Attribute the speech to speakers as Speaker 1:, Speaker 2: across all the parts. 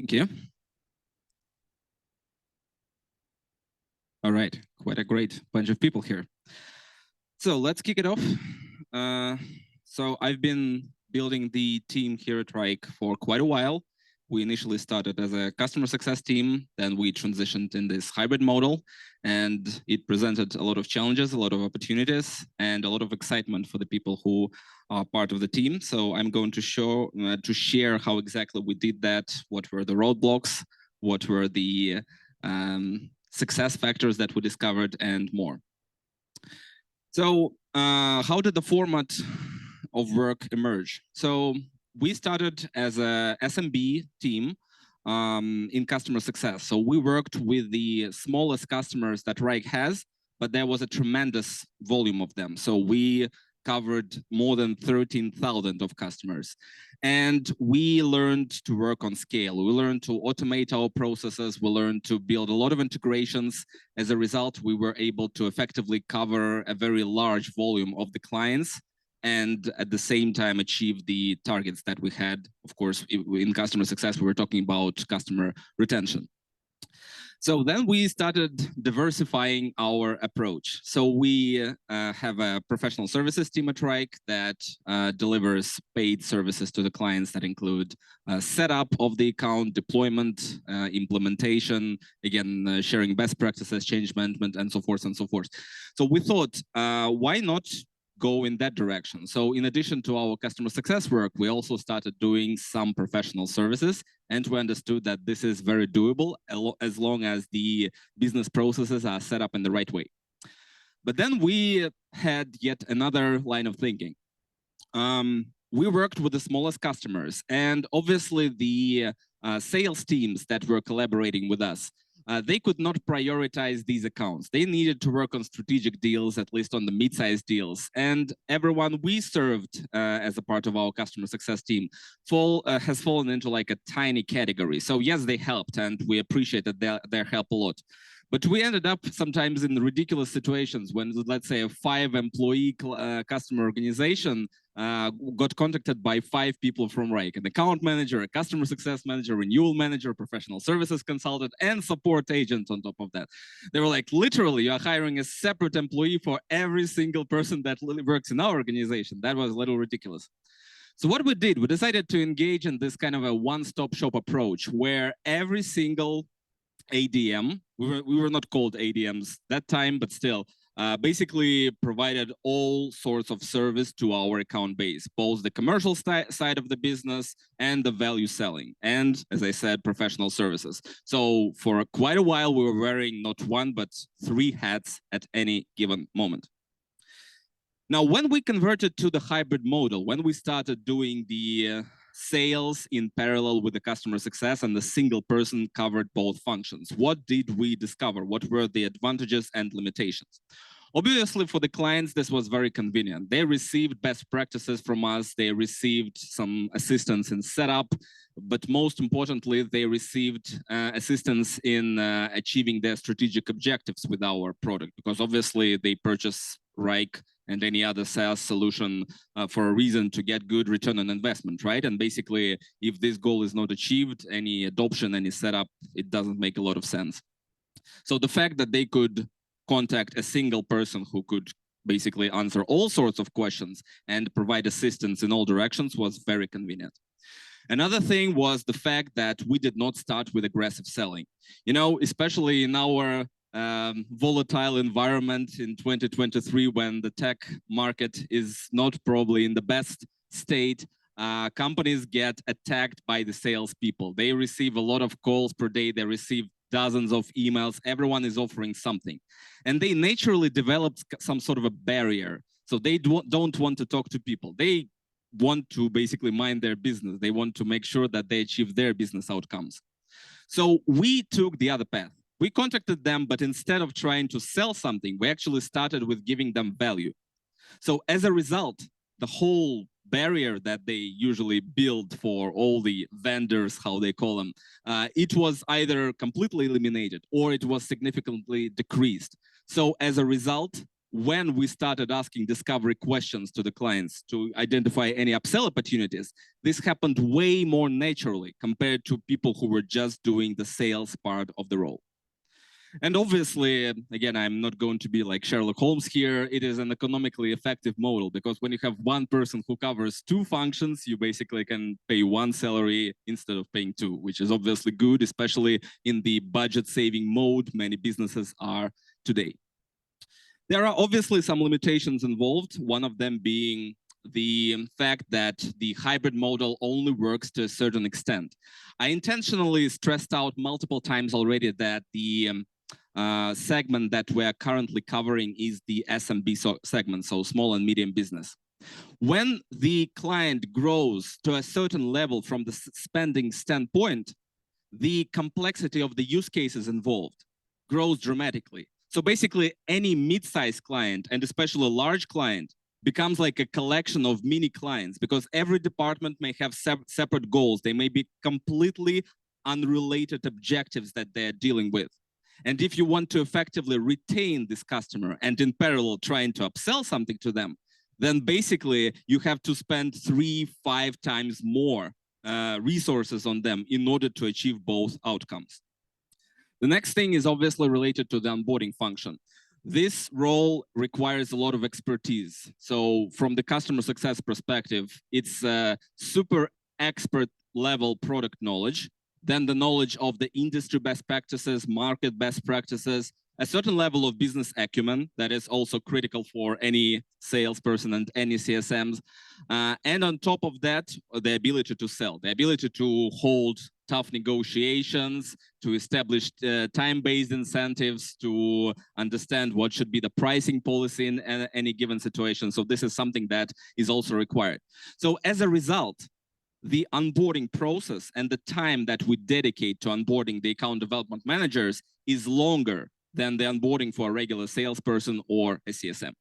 Speaker 1: Thank you. All right, quite a great bunch of people here. So let's kick it off. So I've been building the team here at Wrike for quite a while. We initially started as a customer success team, then we transitioned in this hybrid model, and it presented a lot of challenges, a lot of opportunities, and a lot of excitement for the people who are part of the team. So I'm going to share how exactly we did that, what were the roadblocks, what were the success factors that we discovered, and more. So how did the format of work emerge? So we started as a SMB team in customer success. So we worked with the smallest customers that Wrike has, but there was a tremendous volume of them. So we covered more than 13,000 of customers. And we learned to work on scale. We learned to automate our processes. We learned to build a lot of integrations. As a result, we were able to effectively cover a very large volume of the clients and at the same time achieve the targets that we had. Of course, in customer success, we were talking about customer retention. So then we started diversifying our approach. So we have a professional services team at Wrike that delivers paid services to the clients that include setup of the account, deployment, implementation, again, sharing best practices, change management, and so forth and so forth. So we thought, why not go in that direction? So in addition to our customer success work, we also started doing some professional services, and we understood that this is very doable as long as the business processes are set up in the right way. But then we had yet another line of thinking. We worked with the smallest customers, and obviously the sales teams that were collaborating with us, they could not prioritize these accounts. They needed to work on strategic deals, at least on the mid-sized deals. And everyone we served as a part of our customer success team has fallen into like a tiny category. So yes, they helped, and we appreciated their help a lot. But we ended up sometimes in ridiculous situations when, let's say, a 5-employee customer organization got contacted by 5 people from Wrike: an account manager, a customer success manager, renewal manager, professional services consultant, and support agent on top of that. They were like, literally, you're hiring a separate employee for every single person that works in our organization. That was a little ridiculous. So what we did, we decided to engage in this kind of a one-stop shop approach where every single ADM, we were not called ADMs that time, but still, basically provided all sorts of service to our account base, both the commercial side of the business and the value selling, and as I said, professional services. So for quite a while, we were wearing not 1, but 3 hats at any given moment. Now, when we converted to the hybrid model, when we started doing the sales in parallel with the customer success and the single person covered both functions, what did we discover? What were the advantages and limitations? Obviously, for the clients, this was very convenient. They received best practices from us. They received some assistance in setup, but most importantly, they received assistance in achieving their strategic objectives with our product, because obviously they purchase Wrike and any other SaaS solution for a reason to get good return on investment, right? And basically, if this goal is not achieved, any adoption, any setup, it doesn't make a lot of sense. So the fact that they could contact a single person who could basically answer all sorts of questions and provide assistance in all directions was very convenient. Another thing was the fact that we did not start with aggressive selling. You know, especially in our volatile environment in 2023, when the tech market is not probably in the best state, companies get attacked by the salespeople. They receive a lot of calls per day. They receive dozens of emails. Everyone is offering something. And they naturally developed some sort of a barrier. So they don't want to talk to people. They want to basically mind their business. They want to make sure that they achieve their business outcomes. So we took the other path. We contacted them, but instead of trying to sell something, we actually started with giving them value. So as a result, the whole barrier that they usually build for all the vendors, how they call them, it was either completely eliminated or it was significantly decreased. So as a result, when we started asking discovery questions to the clients to identify any upsell opportunities, this happened way more naturally compared to people who were just doing the sales part of the role. And obviously, again, I'm not going to be like Sherlock Holmes here. It is an economically effective model because when you have one person who covers two functions, you basically can pay one salary instead of paying two, which is obviously good, especially in the budget saving mode many businesses are today. There are obviously some limitations involved, one of them being the fact that the hybrid model only works to a certain extent. I intentionally stressed out multiple times already that the segment that we're currently covering is the SMB segment, so small and medium business. When the client grows to a certain level from the spending standpoint, the complexity of the use cases involved grows dramatically. So basically, any mid-sized client, and especially a large client, becomes like a collection of mini clients because every department may have separate goals. They may be completely unrelated objectives that they're dealing with. And if you want to effectively retain this customer and in parallel trying to upsell something to them, then basically you have to spend 3-5 times more resources on them in order to achieve both outcomes. The next thing is obviously related to the onboarding function. This role requires a lot of expertise. So from the customer success perspective, it's a super expert level product knowledge, then the knowledge of the industry best practices, market best practices, a certain level of business acumen that is also critical for any salesperson and any CSMs. And on top of that, the ability to sell, the ability to hold tough negotiations, to establish time-based incentives, to understand what should be the pricing policy in any given situation. So this is something that is also required. So as a result, the onboarding process and the time that we dedicate to onboarding the account development managers is longer than the onboarding for a regular salesperson or a CSM.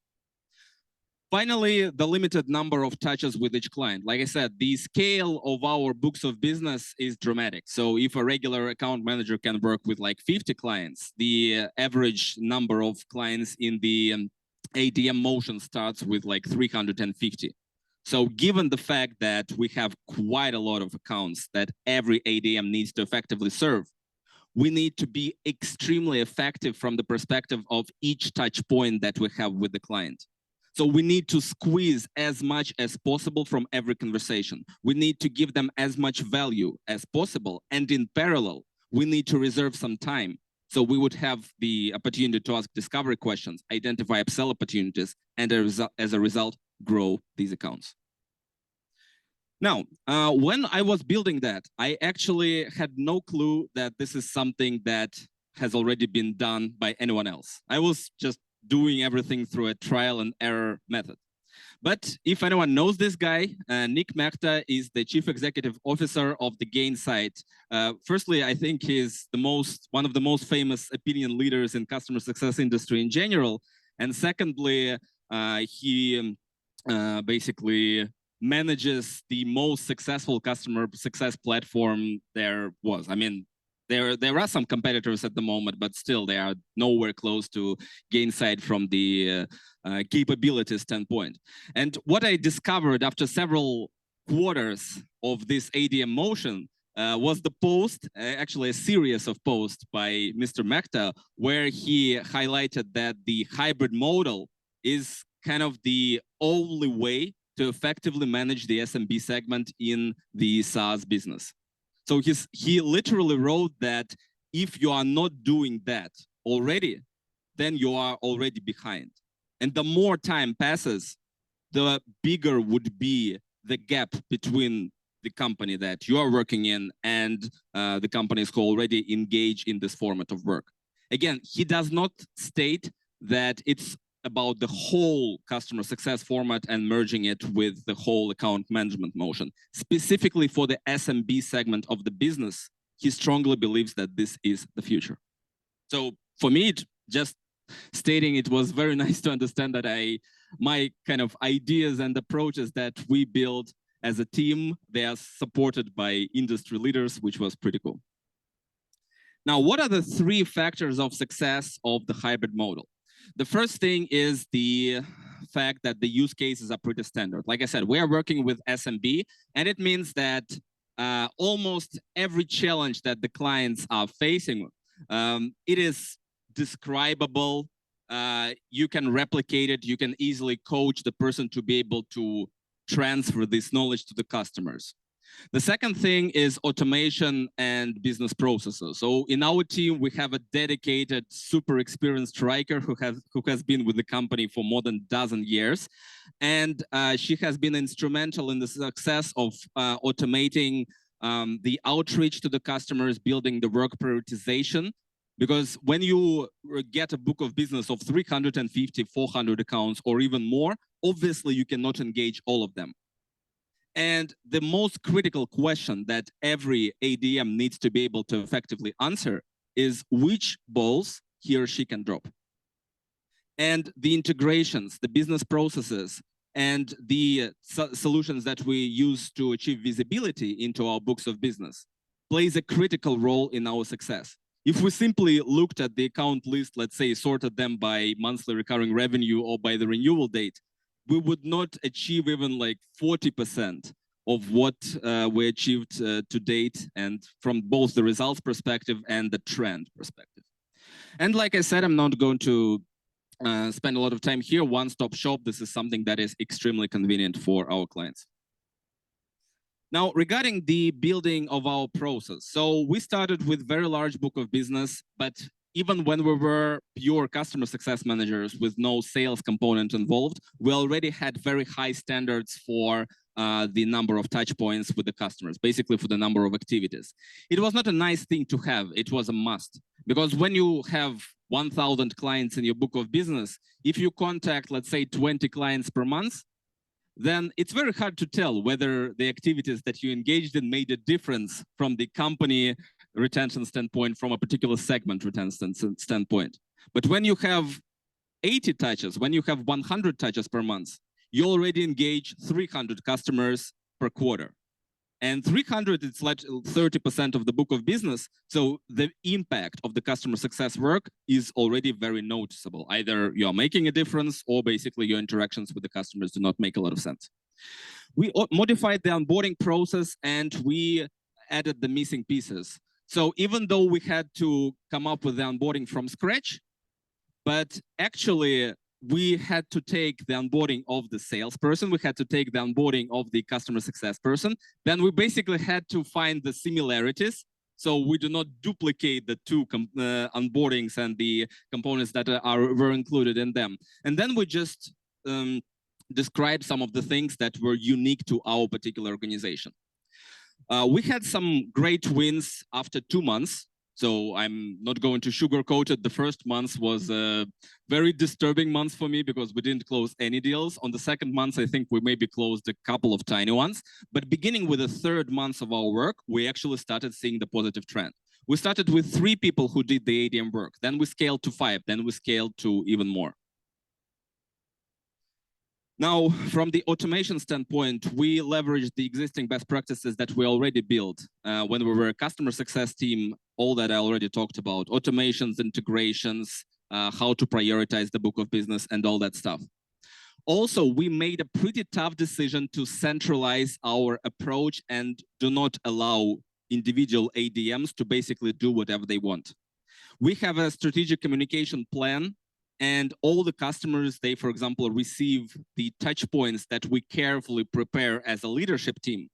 Speaker 1: Finally, the limited number of touches with each client. Like I said, the scale of our books of business is dramatic. So if a regular account manager can work with like 50 clients, the average number of clients in the ADM motion starts with like 350. So given the fact that we have quite a lot of accounts that every ADM needs to effectively serve, we need to be extremely effective from the perspective of each touch point that we have with the client. So we need to squeeze as much as possible from every conversation. We need to give them as much value as possible. And in parallel, we need to reserve some time. So we would have the opportunity to ask discovery questions, identify upsell opportunities, and as a result, grow these accounts. Now, when I was building that, I actually had no clue that this is something that has already been done by anyone else. I was just doing everything through a trial and error method. But if anyone knows this guy, Nick Mehta is the Chief Executive Officer of the Gainsight. Firstly, I think he's one of the most famous opinion leaders in customer success industry in general. And secondly, he basically manages the most successful customer success platform there was. I mean, there are some competitors at the moment, but still they are nowhere close to Gainsight from the capability standpoint. And what I discovered after several quarters of this ADM motion was the post, actually a series of posts by Mr. Mehta, where he highlighted that the hybrid model is kind of the only way to effectively manage the SMB segment in the SaaS business. So he literally wrote that if you are not doing that already, then you are already behind. And the more time passes, the bigger would be the gap between the company that you are working in and the companies who already engage in this format of work. Again, he does not state that it's about the whole customer success format and merging it with the whole account management motion. Specifically for the SMB segment of the business, he strongly believes that this is the future. So for me, just stating it was very nice to understand that my kind of ideas and approaches that we build as a team, they are supported by industry leaders, which was pretty cool. Now, what are the 3 factors of success of the hybrid model? The first thing is the fact that the use cases are pretty standard. Like I said, we are working with SMB, and it means that almost every challenge that the clients are facing, it is describable. You can replicate it. You can easily coach the person to be able to transfer this knowledge to the customers. The second thing is automation and business processes. So in our team, we have a dedicated, super experienced Wrike who has been with the company for more than a dozen years. And she has been instrumental in the success of automating the outreach to the customers, building the work prioritization. Because when you get a book of business of 350, 400 accounts or even more, obviously you cannot engage all of them. And the most critical question that every ADM needs to be able to effectively answer is which balls he or she can drop. And the integrations, the business processes, and the solutions that we use to achieve visibility into our books of business plays a critical role in our success. If we simply looked at the account list, let's say, sorted them by monthly recurring revenue or by the renewal date, we would not achieve even like 40% of what we achieved to date, and from both the results perspective and the trend perspective. And like I said, I'm not going to spend a lot of time here. One-stop shop, this is something that is extremely convenient for our clients. Now, regarding the building of our process, so we started with very large book of business, but even when we were pure customer success managers with no sales component involved, we already had very high standards for the number of touch points with the customers, basically for the number of activities. It was not a nice thing to have, it was a must. Because when you have 1,000 clients in your book of business, if you contact, let's say, 20 clients per month, then it's very hard to tell whether the activities that you engaged in made a difference from the company retention standpoint, from a particular segment retention standpoint. But when you have 80 touches, when you have 100 touches per month, you already engage 300 customers per quarter. And 300, it's like 30% of the book of business. So the impact of the customer success work is already very noticeable. Either you're making a difference or basically your interactions with the customers do not make a lot of sense. We modified the onboarding process and we added the missing pieces. So even though we had to come up with the onboarding from scratch, but actually we had to take the onboarding of the salesperson, we had to take the onboarding of the customer success person, then we basically had to find the similarities, so we do not duplicate the two onboardings and the components that were included in them. And then we just described some of the things that were unique to our particular organization. We had some great wins after 2 months. So I'm not going to sugarcoat it. The first month was a very disturbing month for me because we didn't close any deals. On the second month, I think we maybe closed a couple of tiny ones. But beginning with the third month of our work, we actually started seeing the positive trend. We started with 3 people who did the ADM work. Then we scaled to 5. Then we scaled to even more. Now, from the automation standpoint, we leveraged the existing best practices that we already built when we were a customer success team, all that I already talked about, automations, integrations, how to prioritize the book of business and all that stuff. Also, we made a pretty tough decision to centralize our approach and do not allow individual ADMs to basically do whatever they want. We have a strategic communication plan. And all the customers, they, for example, receive the touch points that we carefully prepare as a leadership team.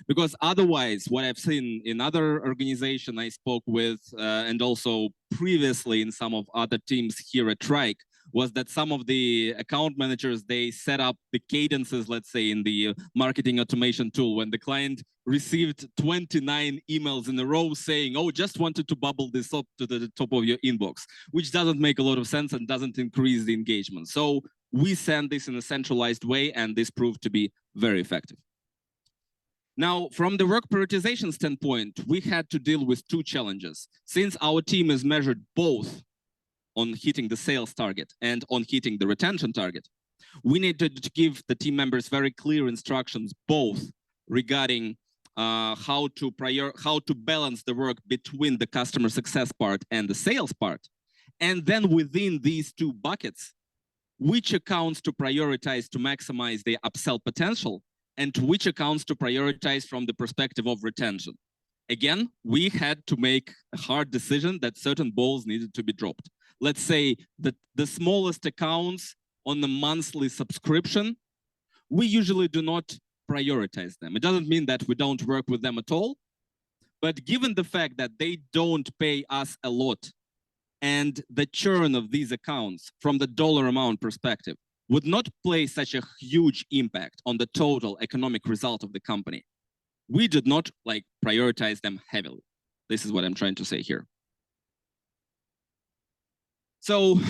Speaker 1: Because otherwise, what I've seen in other organizations I spoke with, and also previously in some of other teams here at Wrike, was that some of the account managers, they set up the cadences, let's say, in the marketing automation tool when the client received 29 emails in a row saying, oh, just wanted to bubble this up to the top of your inbox, which doesn't make a lot of sense and doesn't increase the engagement. So we send this in a centralized way, and this proved to be very effective. Now, from the work prioritization standpoint, we had to deal with 2 challenges. Since our team is measured both on hitting the sales target and on hitting the retention target, we needed to give the team members very clear instructions both regarding how to balance the work between the customer success part and the sales part, And then within these two buckets, which accounts to prioritize to maximize their upsell potential, and which accounts to prioritize from the perspective of retention. Again, we had to make a hard decision that certain balls needed to be dropped. Let's say that the smallest accounts on the monthly subscription, we usually do not prioritize them. It doesn't mean that we don't work with them at all, but given the fact that they don't pay us a lot and the churn of these accounts from the dollar amount perspective would not play such a huge impact on the total economic result of the company, we did not prioritize them heavily. This is what I'm trying to say here. So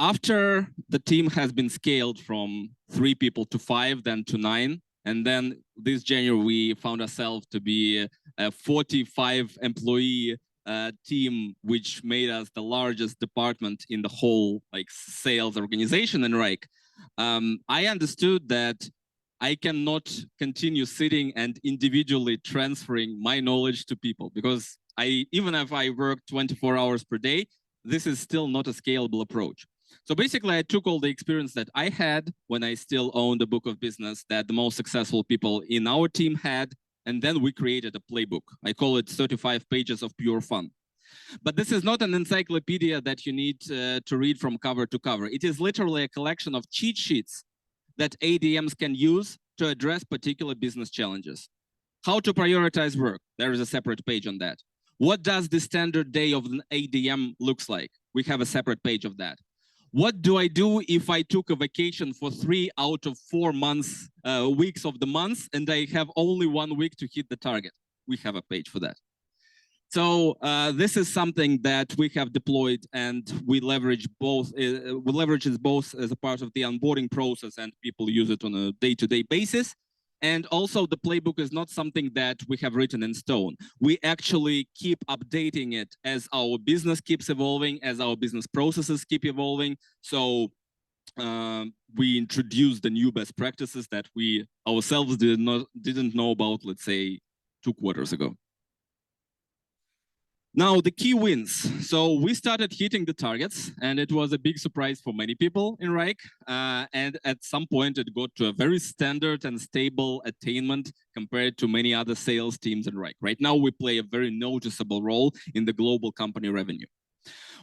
Speaker 1: after the team has been scaled from 3 people to 5, then to 9, and then this January we found ourselves to be a 45 employee team, which made us the largest department in the whole sales organization in Wrike. I understood that I cannot continue sitting and individually transferring my knowledge to people, because even if I work 24 hours per day, this is still not a scalable approach. So basically, I took all the experience that I had when I still owned a book of business that the most successful people in our team had, and then we created a playbook. I call it 35 pages of pure fun. But this is not an encyclopedia that you need to read from cover to cover. It is literally a collection of cheat sheets that ADMs can use to address particular business challenges. How to prioritize work, there is a separate page on that. What does the standard day of an ADM looks like? We have a separate page of that. What do I do if I took a vacation for 3 out of 4 months, weeks of the month, and I have only 1 week to hit the target? We have a page for that. So this is something that we have deployed, and we leverage both. We leverage it both as a part of the onboarding process, and people use it on a day-to-day basis. And also, the playbook is not something that we have written in stone. We actually keep updating it as our business keeps evolving, as our business processes keep evolving. So we introduce the new best practices that we ourselves didn't know about, let's say, 2 quarters ago. Now, the key wins. So we started hitting the targets, and it was a big surprise for many people in Wrike. And at some point, it got to a very standard and stable attainment compared to many other sales teams in Wrike. Right now, we play a very noticeable role in the global company revenue.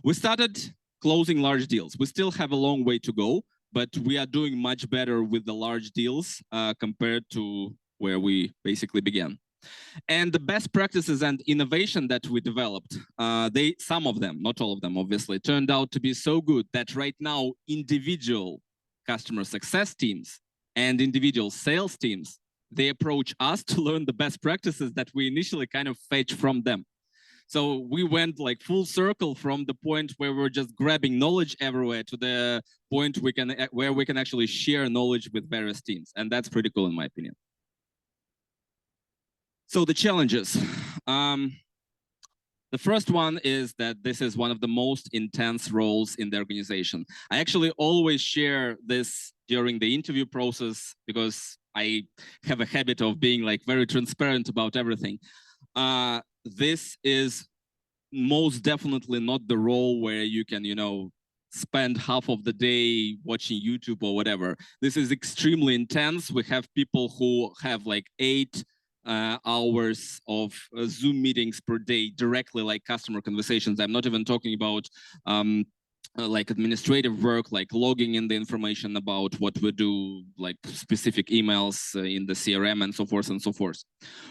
Speaker 1: We started closing large deals. We still have a long way to go, but we are doing much better with the large deals compared to where we basically began. And the best practices and innovation that we developed, some of them, not all of them, obviously, turned out to be so good that right now individual customer success teams and individual sales teams, they approach us to learn the best practices that we initially kind of fetch from them. So we went full circle from the point where we're just grabbing knowledge everywhere to the point where we can actually share knowledge with various teams. And that's pretty cool in my opinion. So the challenges. The first one is that this is one of the most intense roles in the organization. I actually always share this during the interview process because I have a habit of being very transparent about everything. This is most definitely not the role where you can, spend half of the day watching YouTube or whatever. This is extremely intense. We have people who have 8 hours of Zoom meetings per day, directly customer conversations. I'm not even talking about administrative work, logging in the information about what we do, specific emails in the CRM and so forth and so forth.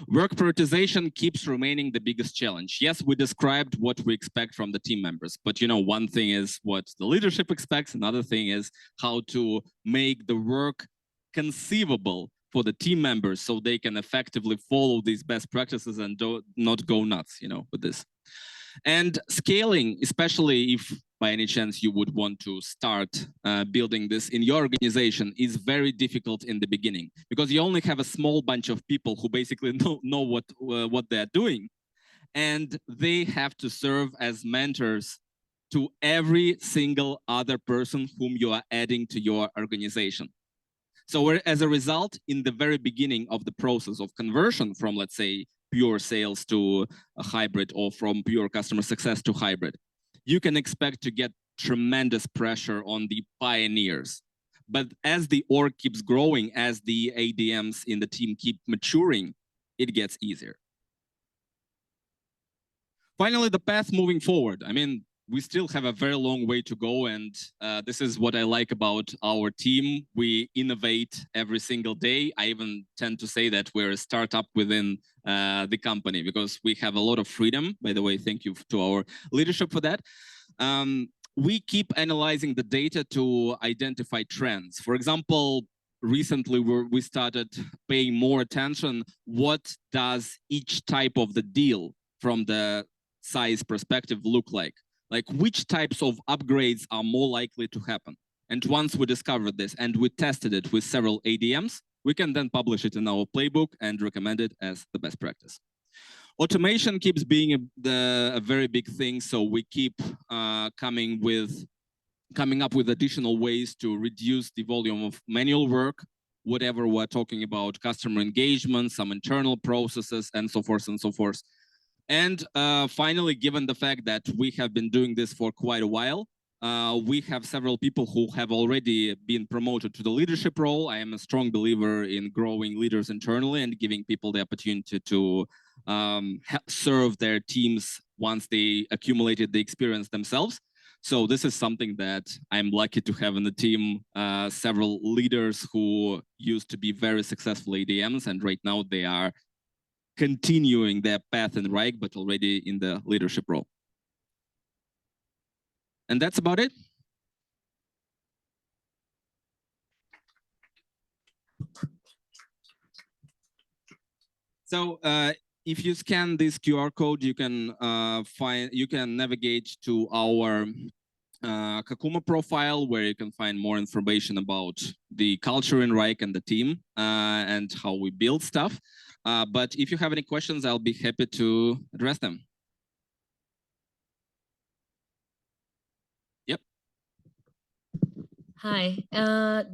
Speaker 1: Work prioritization keeps remaining the biggest challenge. Yes, we described what we expect from the team members, but one thing is what the leadership expects, another thing is how to make the work conceivable for the team members so they can effectively follow these best practices and not go nuts, with this. And scaling, especially if by any chance you would want to start building this in your organization, is very difficult in the beginning because you only have a small bunch of people who basically know what they're doing, and they have to serve as mentors to every single other person whom you are adding to your organization. So as a result, in the very beginning of the process of conversion from, let's say, pure sales to a hybrid or from pure customer success to hybrid, you can expect to get tremendous pressure on the pioneers. But as the org keeps growing, as the ADMs in the team keep maturing, it gets easier. Finally, the path moving forward. I mean, we still have a very long way to go, and this is what I like about our team. We innovate every single day. I even tend to say that we're a startup within the company because we have a lot of freedom. By the way, thank you to our leadership for that. We keep analyzing the data to identify trends. For example, recently we started paying more attention. What does each type of the deal from the size perspective look like? Like which types of upgrades are more likely to happen? And once we discovered this and we tested it with several ADMs, we can then publish it in our playbook and recommend it as the best practice. Automation keeps being a very big thing, so we keep coming up with additional ways to reduce the volume of manual work, whatever we're talking about, customer engagement, some internal processes, and so forth and so forth. And finally, given the fact that we have been doing this for quite a while, we have several people who have already been promoted to the leadership role. I am a strong believer in growing leaders internally and giving people the opportunity to serve their teams once they accumulated the experience themselves. So this is something that I'm lucky to have in the team, several leaders who used to be very successful ADMs, and right now they are continuing their path in Wrike, but already in the leadership role. And that's about it. So if you scan this QR code, you can navigate to our Kakuma profile, where you can find more information about the culture in Wrike and the team and how we build stuff. But if you have any questions, I'll be happy to address them. Yep.
Speaker 2: Hi.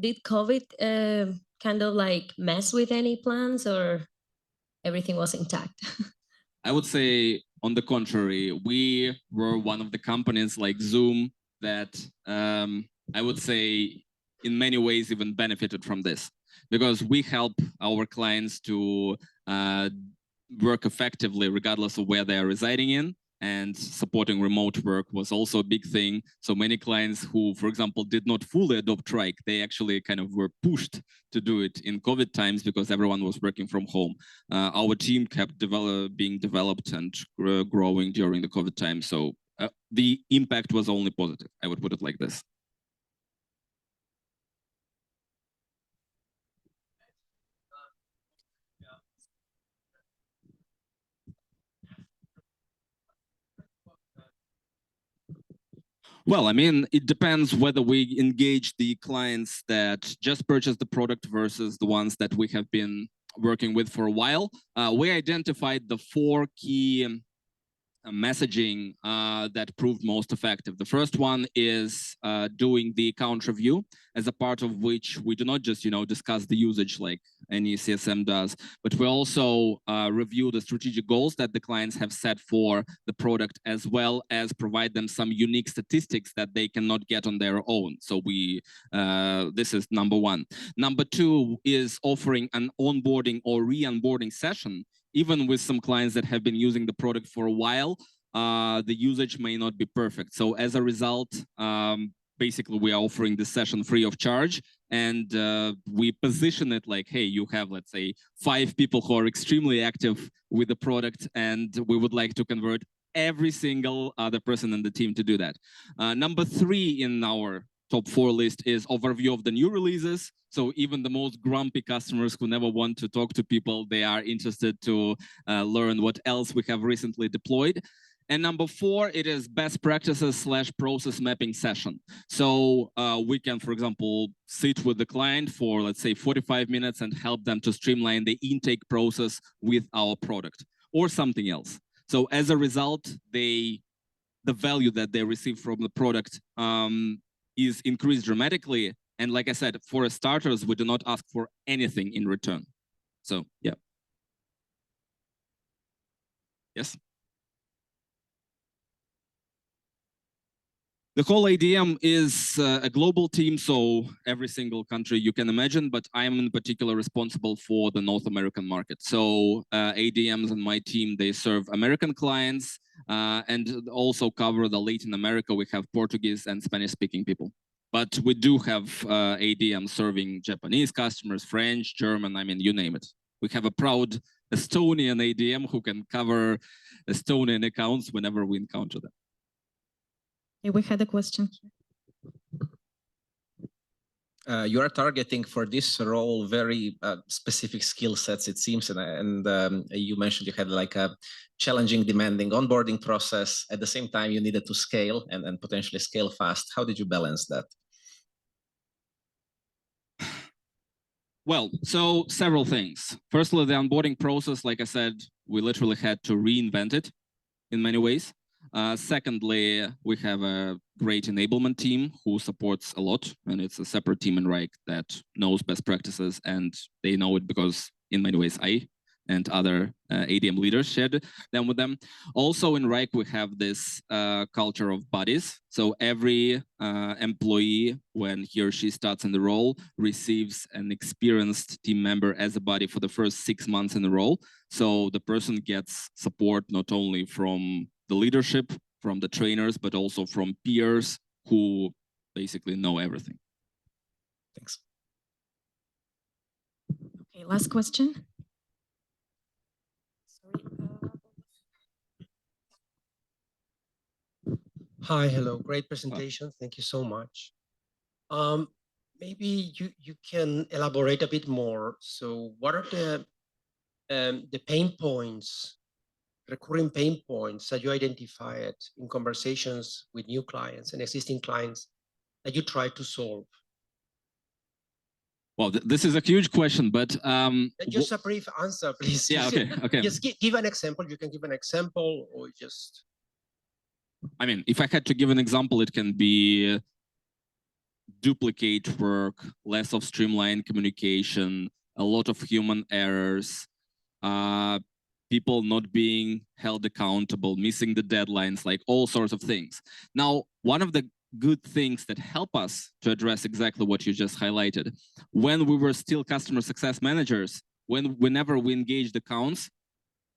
Speaker 2: Did COVID kind of like mess with any plans, or everything was intact?
Speaker 1: I would say, on the contrary, we were one of the companies like Zoom that I would say in many ways even benefited from this, because we help our clients to work effectively regardless of where they are residing in, and supporting remote work was also a big thing. So many clients who, for example, did not fully adopt Wrike, they actually kind of were pushed to do it in COVID times because everyone was working from home. Our team kept being developed and growing during the COVID time. So the impact was only positive, I would put it like this. Well, I mean, it depends whether we engage the clients that just purchased the product versus the ones that we have been working with for a while. We identified the 4 key messaging that proved most effective. The first one is doing the account review, as a part of which we do not just discuss the usage like any CSM does, but we also review the strategic goals that the clients have set for the product, as well as provide them some unique statistics that they cannot get on their own. So this is number 1. Number 2 is offering an onboarding or re-onboarding session. Even with some clients that have been using the product for a while, the usage may not be perfect. So as a result, basically we are offering this session free of charge, and we position it like, hey, you have, let's say, 5 people who are extremely active with the product, and we would like to convert every single other person in the team to do that. Number 3 in our top 4 list is overview of the new releases. So even the most grumpy customers who never want to talk to people, they are interested to learn what else we have recently deployed. And number 4, it is best practices / process mapping session. So we can, for example, sit with the client for, let's say, 45 minutes and help them to streamline the intake process with our product or something else. So as a result, the value that they receive from the product is increased dramatically. And like I said, for starters, we do not ask for anything in return. So, yeah. Yes? The whole ADM is a global team, so every single country you can imagine, but I'm in particular responsible for the North American market. So ADMs and my team, they serve American clients and also cover the Latin America. We have Portuguese and Spanish-speaking people. But we do have ADM serving Japanese customers, French, German, I mean, you name it. We have a proud Estonian ADM who can cover Estonian accounts whenever we encounter them.
Speaker 3: Yeah, we had a question.
Speaker 4: You are targeting for this role very specific skill sets, it seems, and you mentioned you had like a challenging, demanding onboarding process. At the same time, you needed to scale and potentially scale fast. How did you balance that?
Speaker 1: Well, so several things. Firstly, the onboarding process, like I said, we literally had to reinvent it in many ways. Secondly, we have a great enablement team who supports a lot, and it's a separate team in Wrike that knows best practices, and they know it because in many ways I and other ADM leaders shared them with them. Also in Wrike, we have this culture of buddies. So every employee, when he or she starts in the role, receives an experienced team member as a buddy for the first 6 months in the role. So the person gets support not only from the leadership, from the trainers, but also from peers who basically know everything.
Speaker 4: Thanks.
Speaker 3: Okay, last question.
Speaker 5: Hi, hello, great presentation. Thank you so much. Maybe you can elaborate a bit more. So what are the pain points, recurring pain points that you identified in conversations with new clients and existing clients that you try to solve?
Speaker 1: Well, this is a huge question, but
Speaker 5: just a brief answer, please.
Speaker 1: Yeah, okay.
Speaker 5: Just give an example. You can give an example, or just.
Speaker 1: I mean, if I had to give an example, it can be duplicate work, less of streamlined communication, a lot of human errors, people not being held accountable, missing the deadlines, like all sorts of things. Now, one of the good things that help us to address exactly what you just highlighted, when we were still customer success managers, whenever we engaged accounts,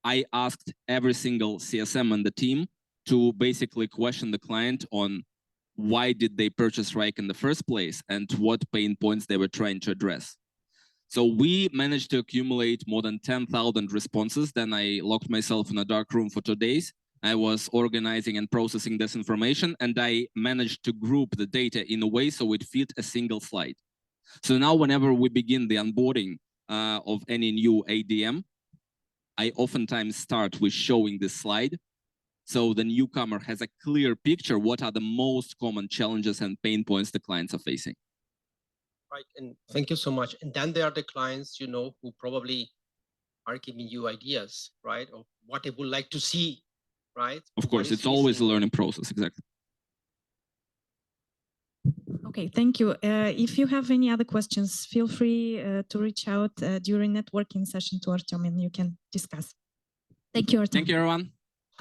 Speaker 1: I asked every single CSM on the team to basically question the client on why did they purchase Wrike in the first place and what pain points they were trying to address. So we managed to accumulate more than 10,000 responses. Then I locked myself in a dark room for 2 days. I was organizing and processing this information, and I managed to group the data in a way so it fit a single slide. So now whenever we begin the onboarding of any new ADM, I oftentimes start with showing this slide. So the newcomer has a clear picture what are the most common challenges and pain points the clients are facing.
Speaker 5: Right, and thank you so much. And then there are the clients, you know, who probably are giving you ideas, right, of what they would like to see, right?
Speaker 1: Of course, it's always a learning process, exactly.
Speaker 3: Okay, thank you. If you have any other questions, feel free to reach out during networking session to Artem and you can discuss. Thank you, Artem.
Speaker 1: Thank you, everyone.